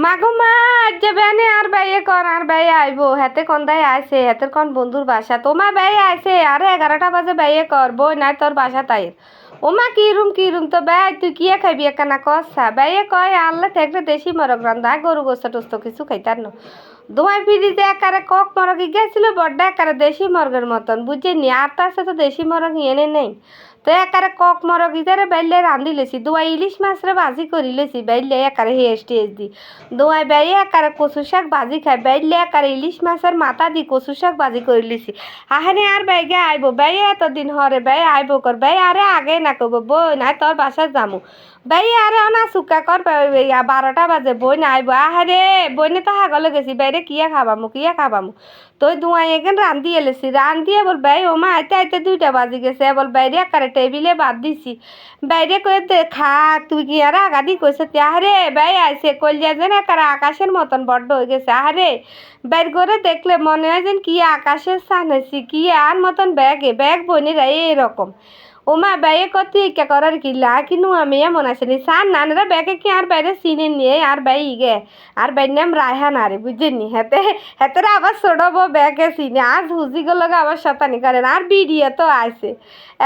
মাগো মা আজ যাবে আনে আর বাইয়ে কর আর বাইয়ে আইবো হাতে কন্দায় আইছে হাতের কোন বন্ধুর বাসা তোমার বাইয়ে আইছে আরে 11টা বাজে বাইয়ে কর বই নাই তোর বাসা তাই ওমা কি রুম তো বাই তুই কিয়া খাইবি একানা কসা বাইয়ে কয় আনলে থাকলে দেশি মরক রান্দা গরু গোস্ত টোস্ত কিছু খাইতার না দোয়াই ফিরিতে একারে কক মরগি গেছিল বড্ডা একারে দেশি মরগের মতন বুঝছেনি আর তার সাথে দেশি মরগ এনে নেই তো একারে কক মরগি তারে বাইলে রান্ধি লেছি দোয়াই ইলিশ মাছরে ভাজি করি লেছি বাইলে একারে হেস টেস দি দোয়াই বাইয়ে একারে কচু শাক ভাজি খাই বাইলে একারে ইলিশ মাছের মাথা দি কচু শাক ভাজি করে লিছি আহানে আর বাইগে আইবো বাইয়ে এতদিন হরে বাই আইবো কর বাই আরে আগে না কব বই নাই তোর বাসায় যামু বাই আরে অনা চুকা কর 12টা বাজে বই না আইবো আহারে বইনে তো হাগলে গেছি বাইরে কিয়া খাবামু তুই দুয়াই এখান রান্ধি এলেছি রান্ধিয়ে বল বাই ওমা আইতে আইতে 2টা বাজি গেছে বল বাইরে একারে টেবিলে বাদ দিছি বাইরে কয়ে খা তুই কি আর আগাদি কইছে আহারে বাই আইসে কলিয়া যেন একারে আকাশের মতন বড্ড হয়ে গেছে আহারে বাইর করে দেখলে মনে হয় যেন কি আকাশের সান হয়েছি কি আর মতন ব্যাগ বনিরা এরকম ওমা বাইয়ে কত ইকা করার কিলা কিনু আমি এমন আসেনি সার নানেরা ব্যাগে কি আর বাইরে চিনে নিয়ে আর বাই গে আর বাইর নাম রায়হান আরে বুঝেনি হেতেরা আবার ছোড়বো ব্যাগে চিনে আজ হুজি গুলো আবার শতানি করেন আর বিডিও তো আছে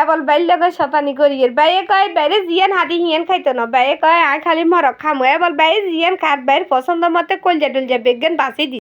এবার বাইর লগে শতানি করি বাইয়ে কয় বাইরে জিয়ান হাদি হিয়ান খাইতো না বাইয়ে কয় আয় খালি মরক খামো এবার বাইরে জিয়ান খাট বাইর পছন্দ মতে কলজা টলজা বেগেন বাঁচি দি